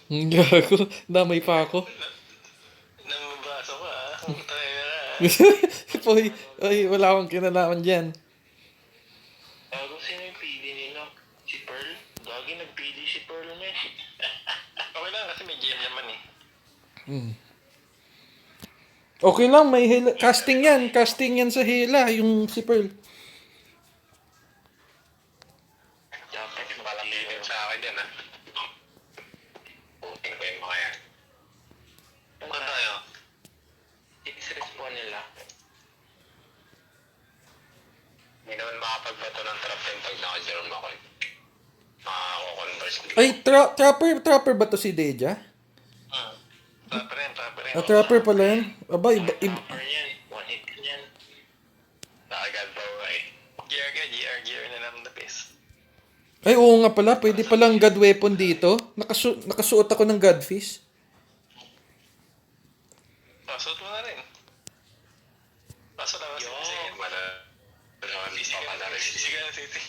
Gago. Damay pa ako. Namabasa ko ah. Tayo na ah. Poy, ay, wala akong kinalaman dyan. Bago sino yung pili nila? Si Pearl? Gagi nagpili si Pearl na eh. Okay lang kasi may GM naman eh. Okay lang, may hila. Casting yan. Casting yan sa hila, yung si Pearl. Dapat malapit sa akin yan ah. Puting ko yung mga yan. Punta tayo. I-respawn nila. Hindi naman makapagbato ng trap yung pag naka-germ ako eh. Makakakonverse. Ay, trapper ba to si Deja? Trapper yan, trapper yan. Ah, trapper pala yan. Aba, Trapper yan. One hit yan. Nakagad pa ba eh. GR na lang the best. Ay, oo nga pala. Pwede palang god weapon dito. Nakasuot ako ng godfish. Pasot mo na rin. Pasot na kasi Physical na city.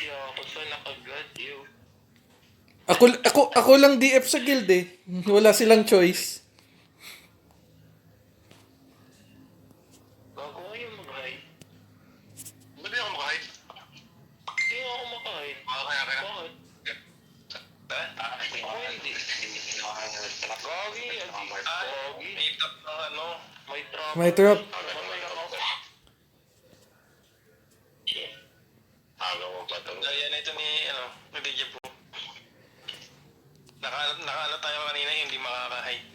Yo, ako sa nakagad, yo. Ako lang DF sa guild eh. Wala silang choice. Bago kayo mag-hide. Ba't di ako mag-hide? Hindi ako mag-hide. Kaya. Bakit? Ako hindi. Gagi, may trap na ano. May trap. May trap. Agaw mo ba ito? Gaya na ito ni, ni DJ Po. Nakaano tayo kanina hindi makaka-hide.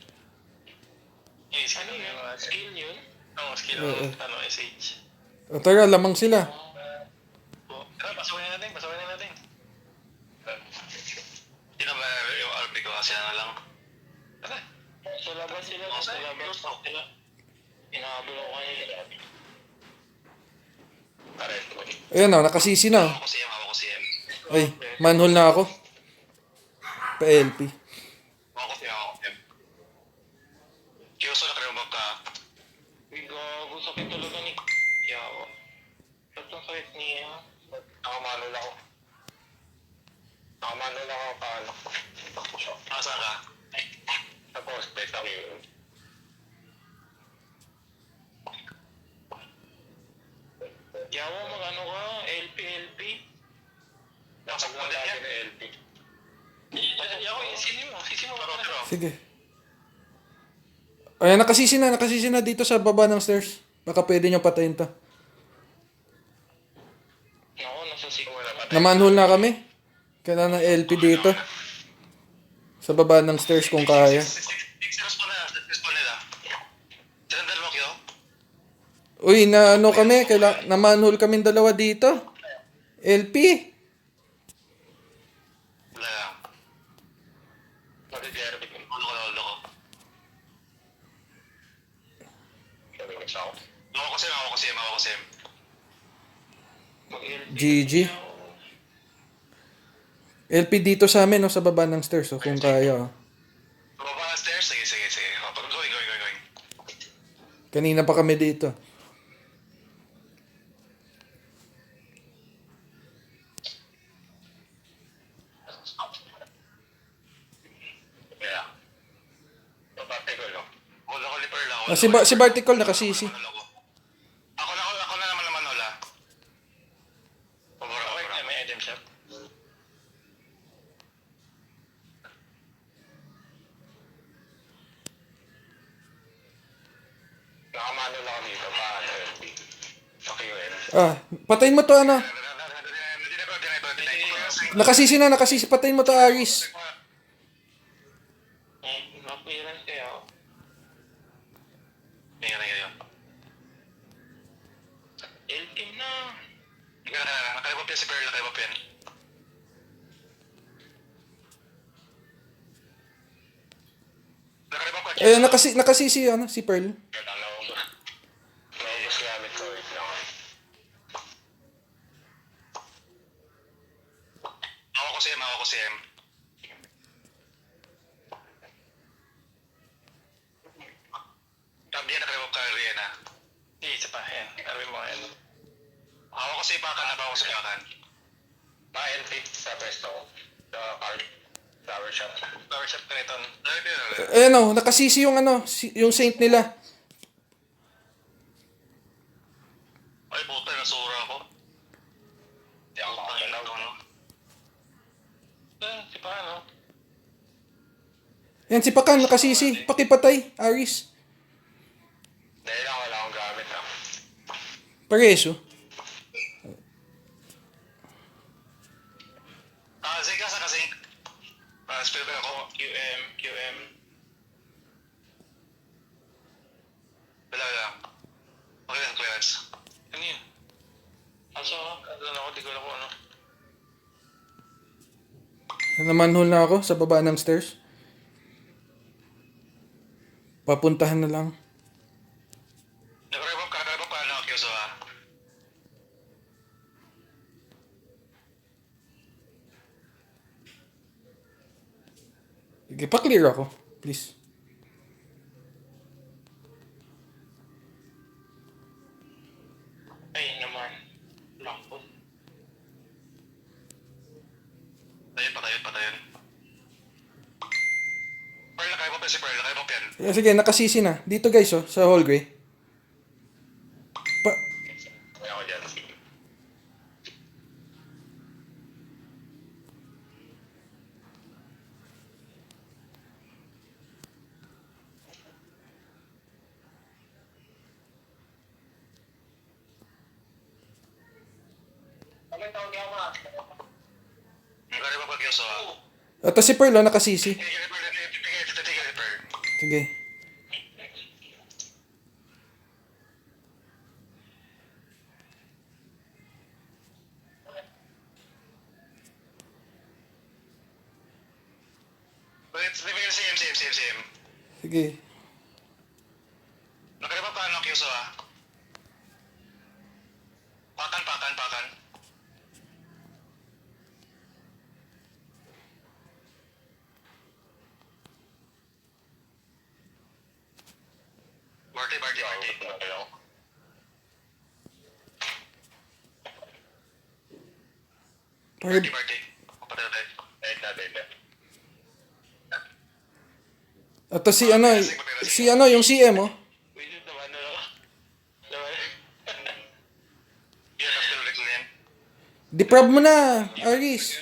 Yung skill yun? Skill yun? Oo, skill ng SH. O, tara, lamang sila. Tara, pasukin natin. Hindi na ba yung RP ko kasi na lang? Tara. Sa labas sila. Inahabol ako kanina. Tara, Ayan o, nakasisi na. ako si M. Ay, manhole na ako. Pa-LP. Ako si M. Kiyoso na kayo magka. Uy, gago, sakit talaga ni Yawa. Ba't ang sakit niya? Nakamanol ako. Paano? Asa ka? Sa prospect ako yun. Yawa, mag-ano ka? LP. Nasag mo lagi na LP. Yawa, sisi mo ka. Sige. Ayan, nakasisi na dito sa baba ng stairs. Baka pwede nyo patayin to. Ako, nasa siguro na patay. Na-manhole na kami. Kailangan ng LP dito. Sa baba ng stairs kung kaya. Respawn nila. Silang dalawa kayo? Uy, na ano kami? Na-manhole kami dalawa dito. LP. Wala lang. Mag-GR. Ulo ko. Ako si M. GG. LP dito sa amin, no, sa baba ng stairs, oh, kung kaya. Oh. Baba ng stairs? Sige. Going. Kanina pa kami dito. Yeah. Babate ko lang. Wala ko liper lang. Si Barticol nakasisi. Ako na naman wala. Pabora. May item shop. Nakamano lang ako dito. Paano yun? Sa QM. Ah, patayin mo to, ano. Nakasisi, patayin mo to, Aris. Appearance kaya. Tingnan kayo. Elkim na. Nakalibap yan si Pearl, nakalibap yan. Nakalibap ka. Eh, nakasisi, ano, si Pearl. Naubos gamit ko. Wait lang. Ako ko si M. Tabi yan, nakalibap ka, Rihanna. Isa pa, yan. Arwin mo, yan. Ako si Pakan, ako si Pakan. Pa-LP sa pesto ko. Sa card. Flowers. Power shot Triton. Ayan o, nakasisi yung yung saint nila. Ay, puta, nasura ako. Di ako makakalaw, no? Si paano? Yan, si Pakan, nakasisi. Pakipatay, Aris. Dahil lang wala akong gamit, ah. Pareso. Sige ka sa kasi. Spell ko ako. QM. Wala. Clearance. Ano yun? Aso ako? Ano ako? Di ko alam kung ano. Namanhol na ako sa baba ng stairs. Papuntahan na lang. Kakaiba paano ako Kyoso, ha? Sige, pa-clear ako. Please. Ay, naman. Lakpo. Tayo. Pearl, nakaya mo pa si Pearl. Nakaya mo pa yan. Sige, nakasisi na. Dito guys, sa hallway. Kaya ako dyan. Nakaya mo pa Kyoso, ha? Ito si Pearl, nakasisi. Tigil si Pearl. Sige. Wait, same. Sige. Nakaya mo paano Kyoso, ha? Pakan. Marty. Pearl. Marty. Kapatid tayo. Dahil. Ito yung CM, oh. Wait, naman. Yan, after ulit na yan. Deprob mo na, Aris.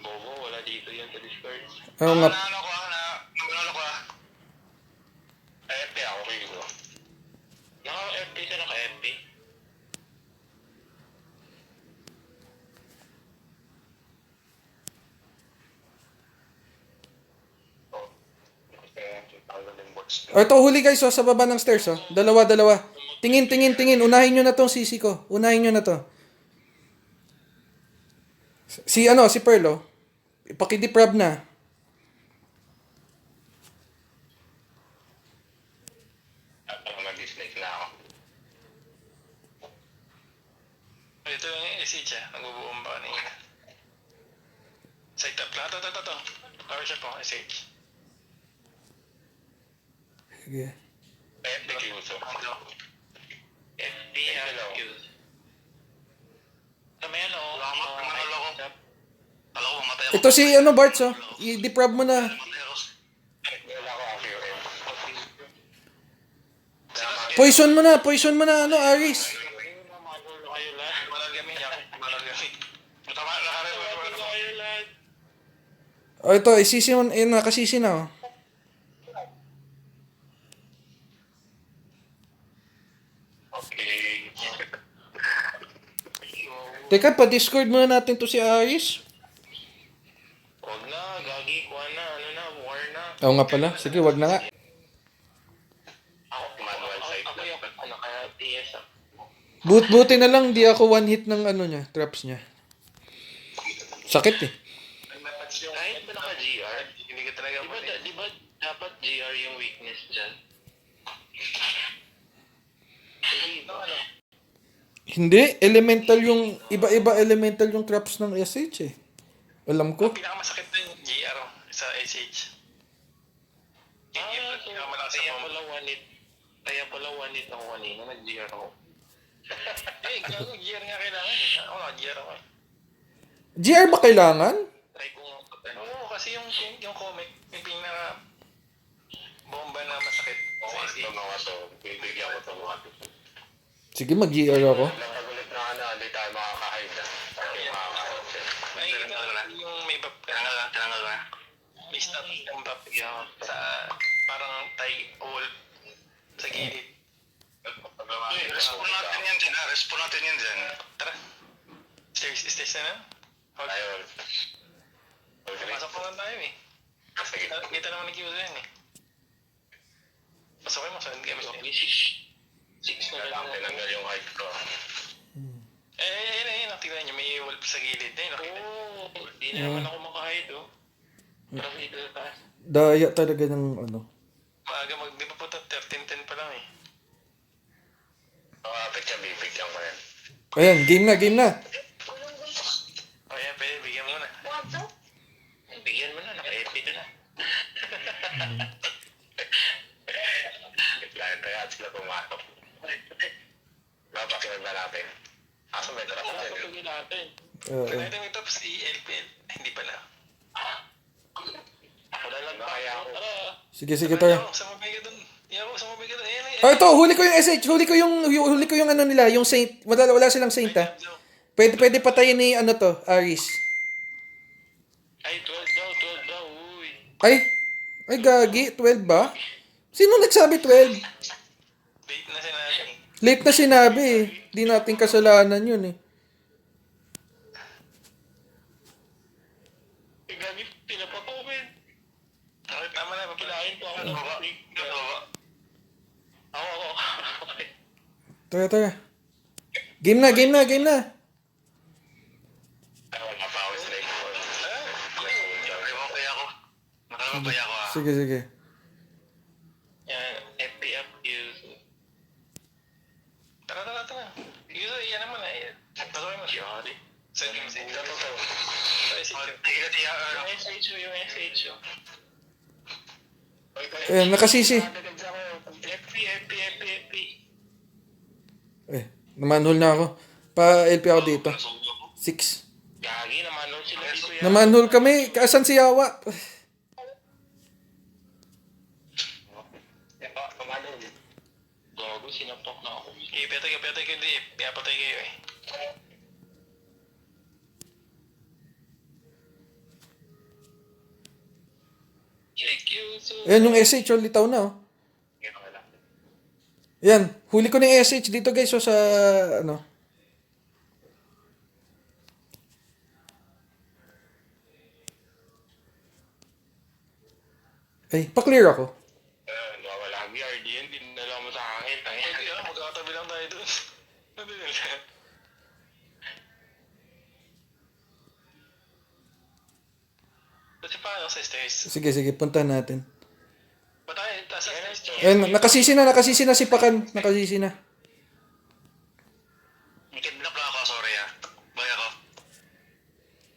Bobo, wala dito yan sa Discord. Oo nga. Nanalo ko. FP ako kayo. Naka-FP siya, naka-FP. Ito, huli guys, sa baba ng stairs, Dalawa. Tingin. Unahin nyo na tong sisi ko. Unahin nyo na to. Si Pearl, Pakideprob na. Mag-dislike na ako. Ito yung SH, nagbubuong ba kanina. Side tap lang. Ito. Power shot po, SH. Sige. FP Kyuso. FP Kyuso. Kami manalo ko. Kala ko mamatay ako. Ito si Barts, I-deprob mo na. Wala ko ang QM. Poison mo na, Aris. Ito, isisi mo, nakasisi na, Okay. Teka, pa-discord muna natin to si Aris. Huwag na, gagi, kuha na, war na. Oo nga pala. Sige, wag na nga. Ako, manual side. Ako yung, kaya TS Buti na lang, di ako one hit ng traps niya. Sakit eh. Kahit ba naka-GR, hindi ka talaga di ba dapat GR yung weakness dyan? Hindi, elemental yung, iba-iba elemental yung traps ng SH eh. Alam ko. Pinakamasakit na yung GR sa SH. Kaya pala one hit ako kanina, nag-GR ako. Gago, GR nga kailangan eh. Ako naka-GR ako eh. GR ba kailangan? Ito mga to, bibigyan ko ito mga to. Sige, mag-GR ako. Nakagulit na hindi tayo makakahid na. Tayo makakahid. Nakikita ko na yung may bap ka. Tinangal na. May stop yung bap ka sa parang tie wall sa gilid. Respawn natin yan dyan ha. Respawn natin yan dyan. Tara. Stairs na na? Ayun. Pasok pa lang tayo eh. Sige. Kita naman ni Kiyoso yan eh. Pasokin mo sa game. Six na Kailangan tinanggal yung height ko. Ayun. Tingnan nyo, may wall sa gilid. Ayun, nakita. Hindi na naman ako makahide oh. Parang dito na taas. Daya talaga ng ano. Maaga di ba po 13:10 pa lang eh. Kapit siya, bibigyan ko yan. Ayan, game na. O yan, pwede, bigyan mo na. Bigyan mo na, naka-FP na. Kaya sila pumasok. Babakyan ba natin? Asa may trap dyan yun? Nakita mo ito, si LPL. Hindi pala. Ako na lang kaya ako. Sige, tara. Sumabay ka dun. Sumabay ka dun. Ayan. Oh, ito, huli ko yung SH, huli ko yung ano nila, yung Saint. Wala silang Saint ha. Pwede patayin ni ano to, Aris. Ay, 12 daw. Uy. Ay gagi, 12 ba? Sino nagsabi 12? Bait na sinabi. Late na sinabi eh. Di natin kasalanan yun eh. Gagi, pinapakomen. Okay, tama na. Papilahin po ako. Ako. Tara. Game na. Wala pa ako sila ito. Nakakabay ako ah. Sige. Yan, FP up use. Tara. Use, yan naman eh. Pasokin mo. Yari. Send mo sa ito. Yung SH. Ayan, nakasisi. FP. Namanhol na ako. Pa-LP ako dito. 6. Gagi, naman sila dito yan. Namanhol kami. Kaasan si Yawa? Gago, sinapok na ako. Okay, petay ka hindi. Pinapatay kayo eh. Ayan yung SH, litaw na oh. Ayan, huli ko na yung SH dito guys, sa ano. Ay, pa-clear ako. Wala ang BRD yan, dinala mo sa akin. Hindi magkakatabi lang tayo dun. Kasi paano sa stairs? Sige, punta natin. Ba't tayo taas sa stairs? Ayan, nakasisi na si Pakan. Nakasisi na. Kidnap lang ako, sorry ah. Baya ko.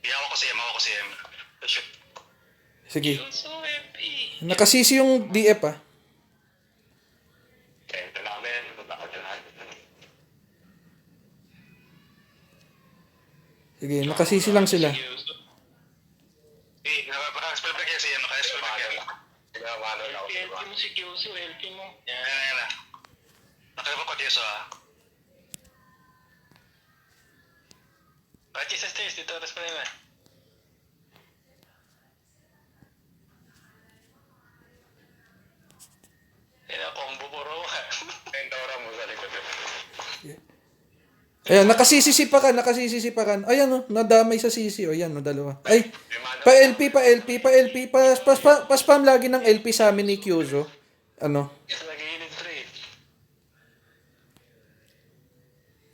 Ako ko si M. Shoot. Sige. So happy. Nakasisi yung DF ah. Ito namin. Punta ko dyan. Sige, nakasisi lang sila. Naka-spell break yan siya. Naka-spell break yan. LP mo si Kyoso, LP mo. Yan na. Nakalipat ko Diyoso ah. Pati sa stairs, dito oras pa nila. Yan ang combo po raw. Endora mo sa likod. Ayan, nakasisi si Pakan. Ayan oh, nadamay sa sisi. O yan, no, dalawa. Ay, pa-LP. Pa-spam lagi ng LP sa amin ni Kyozo. Ano? Nag-iinit pre.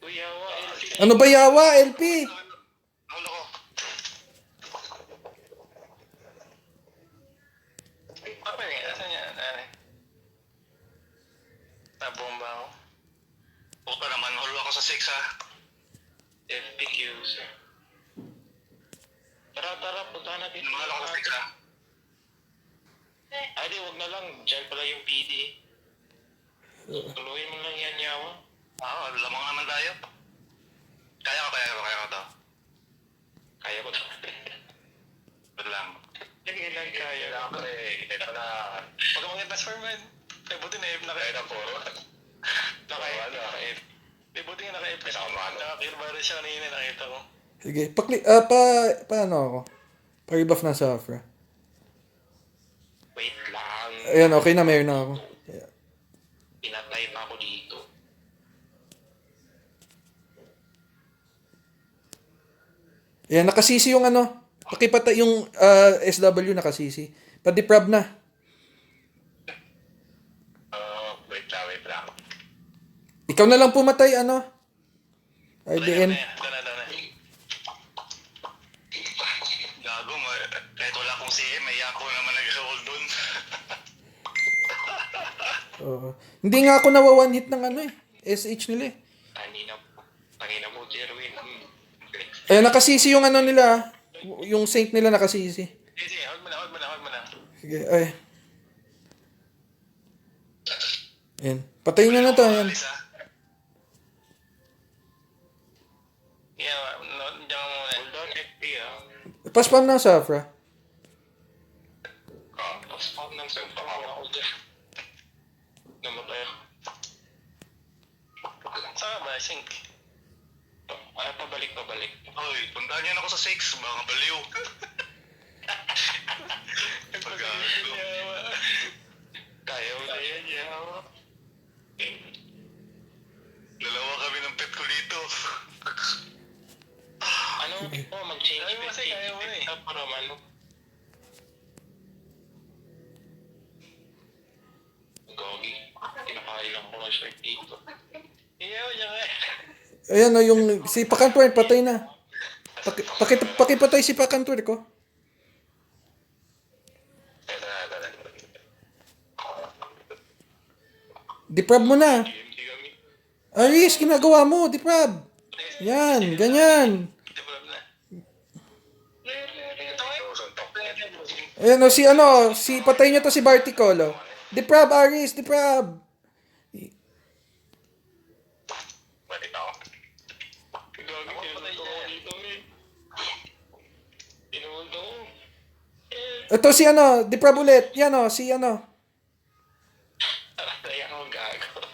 Uy, yawa, LP. Ano ba Yawa, LP? Naulo ko. Apa yun? Asan yan? Nabomba ako. Puta naman, hulo ako sa 6 ah. FPQs. Tara, punta natin. Namahal ako sa 6 ah. Ay, di, wag na lang. Diyan pala yung PD. Tuluyin mo lang yan, yawa. Lamang naman tayo. Kaya ko to. Kaya ko to. Good lang. Sige lang, kaya. Ito na. Huwag ka mag-transfer, man. Eh, buti na Kaya na po. naka-F. Eh, buti nga naka-F. Naka-clear virus siya kanina, nakita ko. Sige, paano ako? Pa-rebuff na sa Afra. Wait lang. Ayan, okay na, mayroon na ako. Pinatay pa ako dito. Ayan, nakasisi yung ano. Pakipatay yung SW nakasisi. Pa-deprab na. Wait lang. Ikaw na lang pumatay, ano? RDN. Ito na. Gago, kahit wala akong CM, may ako naman nag-hold doon. Oo. Hindi nga ako nawa one hit ng ano eh. SH nila eh. Tangina mo, Jerwin. Ayan, nakasisi yung ano nila. Yung Saint nila nakasisi. Sige, hold mo na. Sige, ay. Ayan. Patayin nyo na to. Ayan. Alis, ah. Yeah, diyan ka muna. Hold on, FP, ah. Paspam na sa Afra. Spam ng sentang ako dyan. Namatay ako. Saan ba? Sink. Ay, pabalik. Hoy, puntahan niyo na ako sa 6. Mga baliw. Pagkago. Kaya mo na yan, yawa. Dalawa kami ng pet ko dito. Ano? Mag-change pet kasi kaya mo eh. Para ano? Gogi. Kinakain lang ko ng shirt dito. Iyaw niya nga. Ayan o, yung si Pakantor, patay na. Pakipatay si Pakantor ko. Deprab mo na. GMT kami. Aris, ginagawa mo, deprab. Yan, ganyan. Develop na. Ayan o, si patay niya to si Barticolo. Deprab, Aris, deprab. Balik ako. Gagi, pinunto ko dito eh. Pinunto ko. Ito si deprab ulit. Yan o, si Taray ako gago.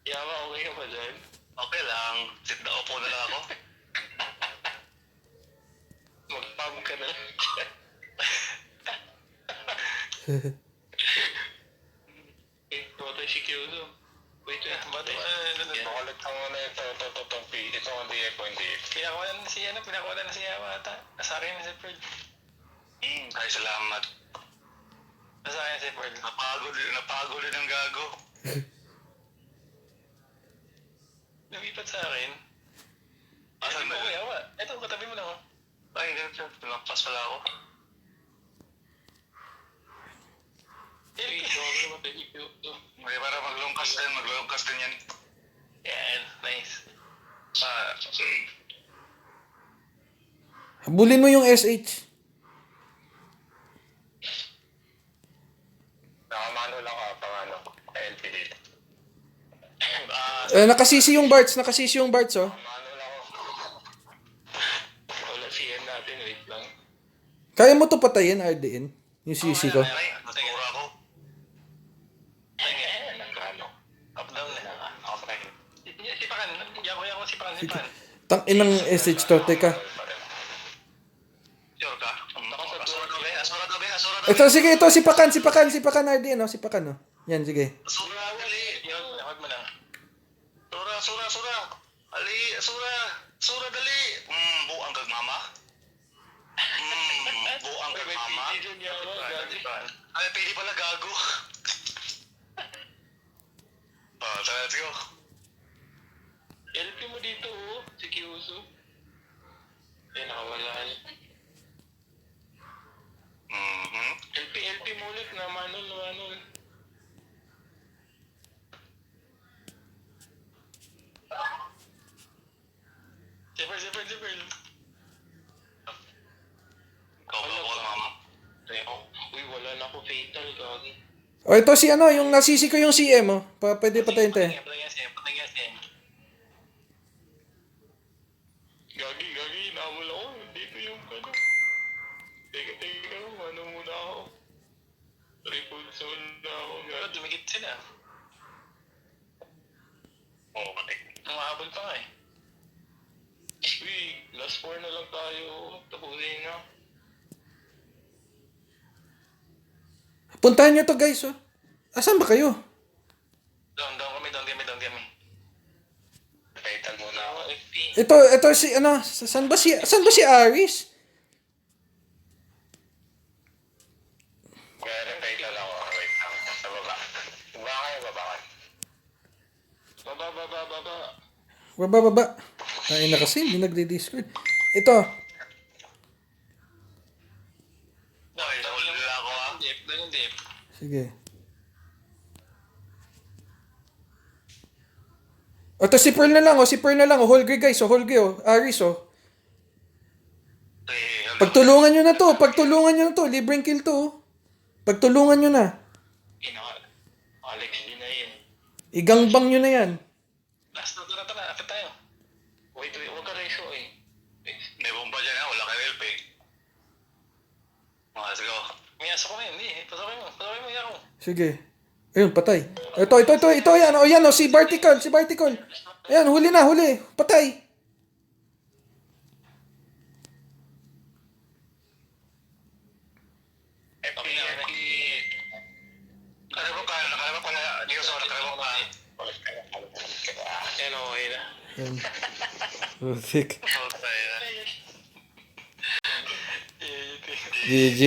Yawa, okay ka ba dyan? Okay lang. Sit na upo na lang ako. Mag-pub ka na lang. Batay si Kyoto. Wait, batay. Makulit ang ano ito. Ito ang DF. Pinakawalan na si Yawa ata. Nasa akin na si Pearl. Ay, salamat. Nasa akin si Pearl. Napagod din ang gago. Lumipat sa akin. Asan mo ko, Yawa? Ito, katabi mo lang, oh. Ay, ganito. Pinakpas pala ako. Okay, para maglungkas din yan. Yan, nice. Habulin mo yung SH. Nakamano lang ako pang LPD. Nakasisi yung Barts, oh. Mano lang ako. Wala CM natin, wait lang. Kaya mo to patayin, RDN? Yung CC ko. Natura ako. Up down na. Okay. Sipakan. Yako sipakan. Tang inang SH to, teka. Sure ka? Asura dabe. Ito, sige, ito, sipakan, RDN, oh, sipakan, oh. Yan, sige. Asura, ali. Yan, nakot mo na. Sura. Ali, Sura, dali. Buang kag mama. Buang kag mama. Ay, pili pala gago. Let's go. LP mo dito, oh. Si Kyuso. Ay, nakawalaan. LP mo ulit na manol. Zipper. Ikaw ba ako, mama? Uy, wala na ako fatal, gagi. O, ito si yung nasisi ko yung CM, oh. Pwede patayin tayo. Patay nga siya. Gagi, naamul ako. Dito yung ano. Teka, ano muna ako. Triple zone na ako. iba, dumikit sila. Oo, matik. Umahabol pa nga eh. Uy, last 4 na lang tayo. Tapusin na. Puntahan nyo to guys, oh. Asan ba kayo? Down kami. Fatal muna ako. FP. Ito si, ano, saan ba si Aris? Kaya fatal ako. Wait lang. Sa baba. Baba kayo, baba kayo. Baba. Baba. Tayo na kasi, hindi nagdi-discord. Ito. Okay, nahuli na ako ah. Doon yung dip. Sige. Ito si Pearl na lang, oh. Holgre guys, oh. Holgre, oh. Aris, oh. Pagtulungan nyo na to. Libreng kill to, oh. Pagtulungan nyo na. Alex, yun na yun. Igangbang nyo na yan. Last na tara. Akit tayo. Wait, huwag ka ratio eh. May bomba dyan ah, wala kayo help eh. Let's go. May aso ko na yun. Hindi. Pasokin mo. Yako. Sige. Ayun, patay. Ito, yan. O, yan, o. Si Bartical. Ayan, huli. Patay. FP. Nakalabak ka na. Diyos ako, nakalabak ka. Yan o, okay na. Ayan. Perfect. Okay na. GG.